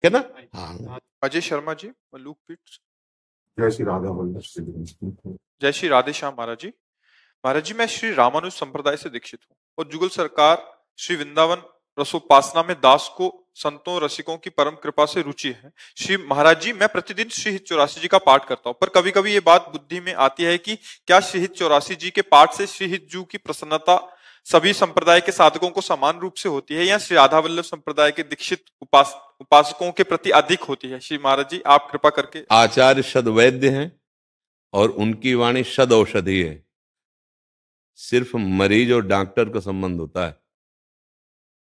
क्या ना। हाँ, अजय शर्मा जी, मलूक पीठ। जय श्री राधा वल्लभ श्री। जय श्री राधे श्याम महाराज जी। महाराज जी, मैं श्री रामानुज संप्रदाय से दीक्षित हूँ और जुगल सरकार श्री वृंदावन रसोपासना में दास को संतों रसिकों की परम कृपा से रुचि है। श्री महाराज जी, मैं प्रतिदिन श्री हित 84 जी का पाठ करता हूँ, पर कभी कभी ये बात बुद्धि में आती है कि क्या श्री हित 84 जी के पाठ से श्री हित जू की प्रसन्नता सभी संप्रदाय के साधकों को समान रूप से होती है या श्री राधा वल्लभ संप्रदाय के दीक्षित उपासकों के प्रति अधिक होती है? श्री महाराज जी, आप कृपा करके। आचार्य सदवैद्य हैं और उनकी वाणी सद औषधि है। सिर्फ मरीज और डॉक्टर का संबंध होता है,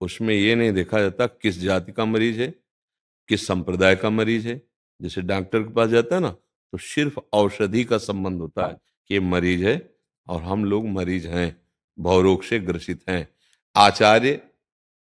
उसमें ये नहीं देखा जाता किस जाति का मरीज है, किस संप्रदाय का मरीज है। जैसे डॉक्टर के पास जाता है ना, तो सिर्फ औषधि का संबंध होता है कि ये मरीज है और हम लोग मरीज हैं, भवरोग से ग्रसित हैं। आचार्य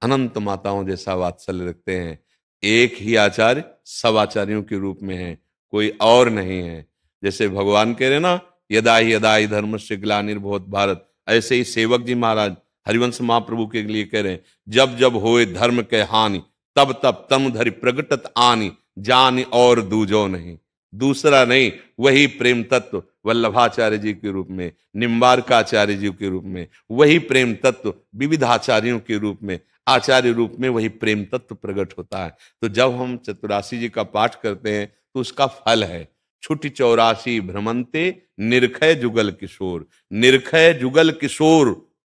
अनंत माताओं जैसा वात्सल्य रखते हैं। एक ही आचार्य सब आचार्यों के रूप में है, कोई और नहीं है। जैसे भगवान कह रहे ना, यदा ही धर्म से ग्लानिर्भवत भारत, ऐसे ही सेवक जी महाराज हरिवंश महाप्रभु के लिए कह रहे हैं, जब जब होए धर्म के हानि तब तब तम धरि प्रगटत आनी, जान और दूजो नहीं। दूसरा नहीं, वही प्रेम तत्व वल्लभाचार्य जी के रूप में, निम्बारकाचार्य जी के रूप में, वही प्रेम तत्व विविध आचार्यों के रूप में, आचार्य रूप में वही प्रेम तत्व प्रकट होता है। तो जब हम 84 जी का पाठ करते हैं तो उसका फल है छुटी 84 भ्रमंते निरखय जुगल किशोर। निरखय जुगल किशोर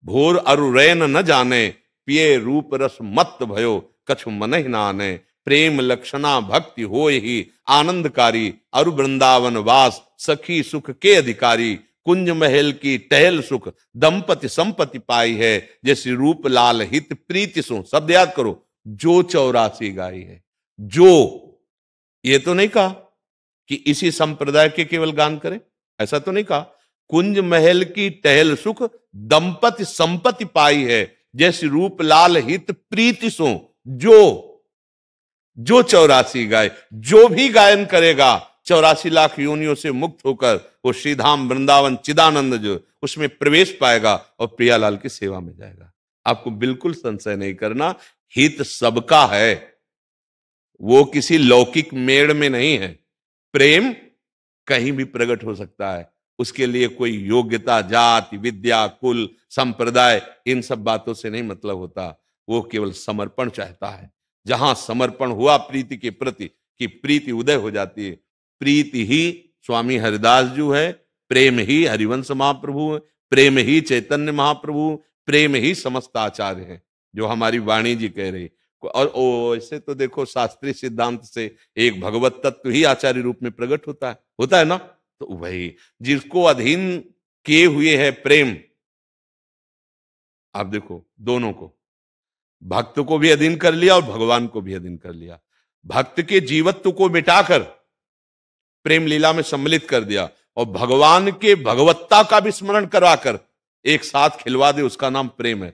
भोर अरु रैन न जाने, पिए रूप रस मत भयो कछु मन ही नाने। प्रेम लक्षणा भक्ति हो ही आनंदकारी, अरु वृंदावन वास सखी सुख के अधिकारी। कुंज महल की टहल सुख दंपति संपत्ति पाई है, जैसे रूप लाल हित प्रीति सो। शब्द याद करो, जो 84 गाई है। जो, ये तो नहीं कहा कि इसी संप्रदाय के केवल गान करें, ऐसा तो नहीं कहा। कुंज महल की टहल सुख दंपति संपत्ति पाई है, जैसे रूप लाल हित प्रीति सो। जो 84 गाय, जो भी गायन करेगा 84 लाख योनियों से मुक्त होकर वो श्रीधाम वृंदावन चिदानंद जो उसमें प्रवेश पाएगा और प्रियालाल की सेवा में जाएगा। आपको बिल्कुल संशय नहीं करना, हित सबका है, वो किसी लौकिक मेड़ में नहीं है। प्रेम कहीं भी प्रकट हो सकता है, उसके लिए कोई योग्यता, जाति, विद्या, कुल, संप्रदाय, इन सब बातों से नहीं मतलब होता। वो केवल समर्पण चाहता है। जहां समर्पण हुआ प्रीति के प्रति, कि प्रीति उदय हो जाती है। प्रीति ही स्वामी हरिदास जी है, प्रेम ही हरिवंश महाप्रभु है, प्रेम ही चैतन्य महाप्रभु, प्रेम ही समस्त आचार्य है, जो हमारी वाणी जी कह रही। और ऐसे तो देखो शास्त्रीय सिद्धांत से एक भगवत तत्व ही आचार्य रूप में प्रकट होता है ना। तो वही जिसको अधीन किए हुए है प्रेम, आप देखो दोनों को, भक्त को भी अधीन कर लिया और भगवान को भी अधीन कर लिया। भक्त के जीवत्व को मिटाकर प्रेम लीला में सम्मिलित कर दिया और भगवान के भगवत्ता का भी स्मरण करवाकर एक साथ खिलवा दे, उसका नाम प्रेम है।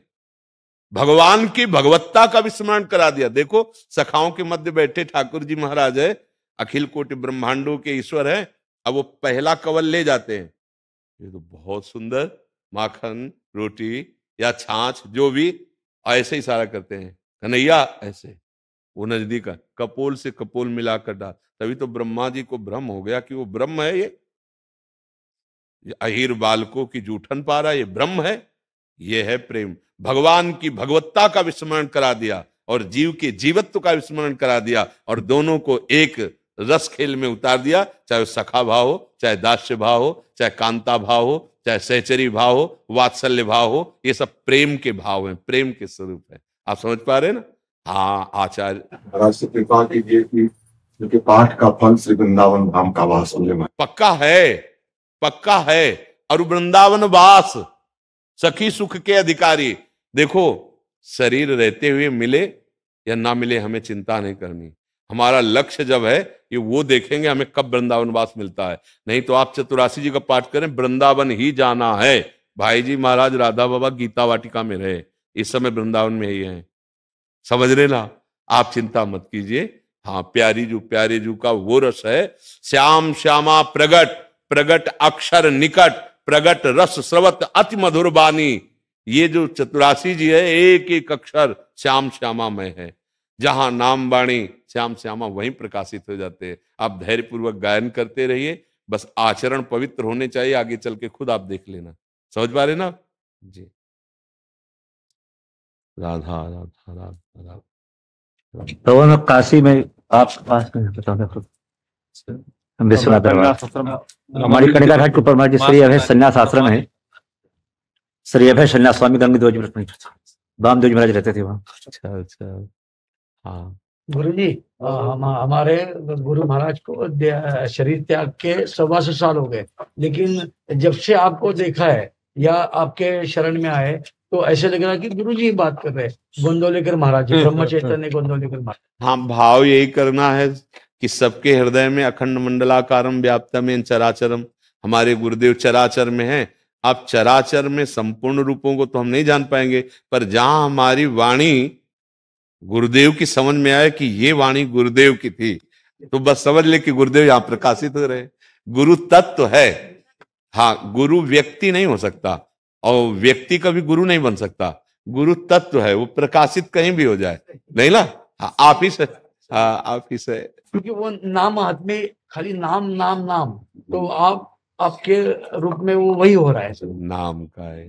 भगवान की भगवत्ता का भी स्मरण करा दिया। देखो सखाओं के मध्य बैठे ठाकुर जी महाराज है, अखिल कोटि ब्रह्मांडों के ईश्वर है। अब वो पहला कवल ले जाते हैं, ये तो बहुत सुंदर माखन रोटी या छाछ जो भी, ऐसे ही सारा करते हैं। कन्हैया ऐसे, वो नजदीक है, कपोल से कपोल मिलाकर डाल। तभी तो ब्रह्मा जी को भ्रम हो गया कि वो ब्रह्म है। ये अहीर बालकों की जूठन पा रहा, ये ब्रह्म है। ये है प्रेम। भगवान की भगवत्ता का विस्मरण करा दिया और जीव के जीवत्व का विस्मरण करा दिया और दोनों को एक रस खेल में उतार दिया। चाहे सखा भाव हो, चाहे दास्य भाव हो, चाहे कांता भाव हो, चाहे सहचरी भाव हो, वात्सल्य भाव हो, ये सब प्रेम के भाव हैं, प्रेम के स्वरूप है। आप समझ पा रहे हैं ना। हाँ आचार्य से कृपा कीजिए कि क्योंकि पाठ का फल श्री वृंदावन धाम का वास होने में पक्का है, पक्का है। और वृंदावन वास सखी सुख के अधिकारी। देखो शरीर रहते हुए मिले या ना मिले, हमें चिंता नहीं करनी। हमारा लक्ष्य जब है कि वो देखेंगे हमें कब वृंदावन वास मिलता है। नहीं तो आप 84 जी का पाठ करें, वृंदावन ही जाना है। भाई जी महाराज राधा बाबा गीता वाटिका में रहे, इस समय वृंदावन में ही है। समझ रहे ना। आप चिंता मत कीजिए। हाँ, प्यारे जू का वो रस है। श्याम श्यामा प्रगट, प्रगट अक्षर निकट, प्रगट रस स्रवत अति मधुर बानी। ये जो 84 जी है, एक एक अक्षर श्याम श्यामा में है। जहां नाम वाणी श्याम श्यामा वहीं प्रकाशित हो जाते हैं। आप धैर्यपूर्वक गायन करते रहिए, बस आचरण पवित्र होने चाहिए, आगे चल के खुद आप देख लेना। समझ पा रहे ना जी। राधा राधा राधा राधा। तो मैं काशी में आपके पास में बताऊंगा विश्वनाथ दरबार हमारी कनिका घाट के ऊपर में श्री अभय संन्यास आश्रम है। श्री अभय संन्यास स्वामी गंगध्वज वामदेव जी महाराज रहते थे वहाँ। अच्छा अच्छा। हाँ गुरु जी हमारे गुरु महाराज को शरीर त्याग के 125 साल हो गए, लेकिन जब से आपको देखा है या आपके शरण में आए तो ऐसे लग रहा कि गुरु जी बात कर रहे हैं, गोंदवलेकर महाराज जी, ब्रह्म चैतन्य गोंदवलेकर महाराज। हाँ, भाव यही करना है कि सबके हृदय में अखंड मंडलाकारम व्याप्तम चराचरम, हमारे गुरुदेव चराचर में है। आप चराचर में संपूर्ण रूपों को तो हम नहीं जान पाएंगे, पर जहां हमारी वाणी गुरुदेव की समझ में आए कि ये वाणी गुरुदेव की थी, तो बस समझ ले कि गुरुदेव यहां प्रकाशित हो रहे। गुरु तत्व है। हाँ, गुरु व्यक्ति नहीं हो सकता और व्यक्ति कभी गुरु नहीं बन सकता। गुरु तत्व है, वो प्रकाशित कहीं भी हो जाए, नहीं ना। हाँ, आप ही से, हाँ आप ही से, क्योंकि वो नाम हाथ में खाली नाम नाम नाम, तो आपके रूप में वो वही हो रहा है। नाम का है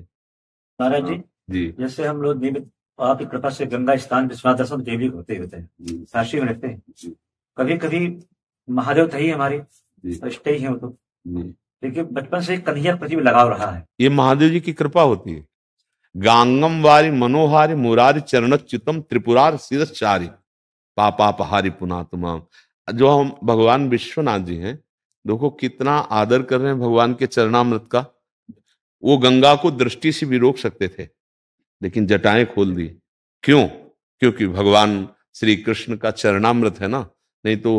महाराज जी। जी। जैसे हम लोग नियमित आपकी कृपा से गंगा स्नान विश्वनाथ दर्शन देवी होते हैं, काशी में रहते हैं। कभी कभी महादेव तो ही हमारे इष्ट ही है वो तो, लेकिन बचपन से कन्हैया प्रति भी लगाव रहा है। ये महादेव जी की कृपा होती है। गांगम वारी मनोहारी मुरारी चरणच्युतम त्रिपुरार शिरश्चारी पापापहारी पुनातुमाम। जो हम भगवान विश्वनाथ जी हैं, देखो कितना आदर कर रहे हैं भगवान के चरणामृत का। वो गंगा को दृष्टि से भी रोक सकते थे, लेकिन जटाएं खोल दी। क्यों? क्योंकि भगवान श्री कृष्ण का चरणामृत है ना, नहीं तो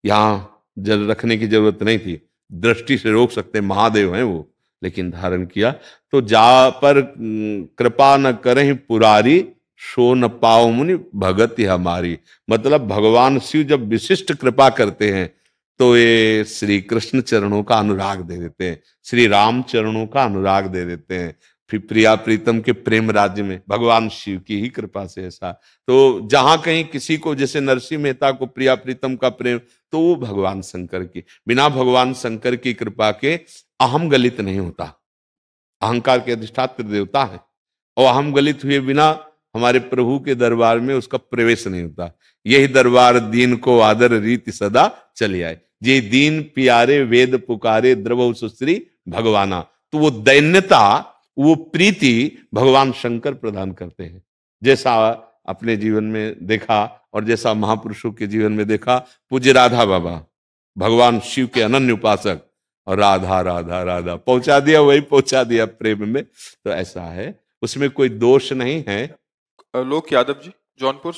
यहां जल रखने की जरूरत नहीं थी। दृष्टि से रोक सकते, महादेव हैं वो, लेकिन धारण किया। तो जा पर कृपा न करें पुरारी, सो न पाओ मुनि भगति हमारी। मतलब भगवान शिव जब विशिष्ट कृपा करते हैं तो ये श्री कृष्ण चरणों का अनुराग दे देते हैं, श्री राम चरणों का अनुराग दे देते हैं। फिर प्रिया प्रीतम के प्रेम राज्य में भगवान शिव की ही कृपा से ऐसा। तो जहां कहीं किसी को, जैसे नरसिंह मेहता को प्रिया प्रीतम का प्रेम, तो वो भगवान शंकर की, बिना भगवान शंकर की कृपा के अहम गलित नहीं होता। अहंकार के अधिष्ठात्र देवता है, और अहम गलित हुए बिना हमारे प्रभु के दरबार में उसका प्रवेश नहीं होता। यही दरबार दीन को आदर रीति सदा चले आए। ये दीन प्यारे वेद पुकारे द्रवौ सुश्री भगवाना। तो वो दैन्यता, वो प्रीति भगवान शंकर प्रदान करते हैं। जैसा अपने जीवन में देखा और जैसा महापुरुषों के जीवन में देखा, पूज्य राधा बाबा भगवान शिव के अनन्य उपासक, और राधा राधा राधा पहुंचा दिया, वही पहुंचा दिया प्रेम में। तो ऐसा है, उसमें कोई दोष नहीं है। लोक यादव जी, जौनपुर।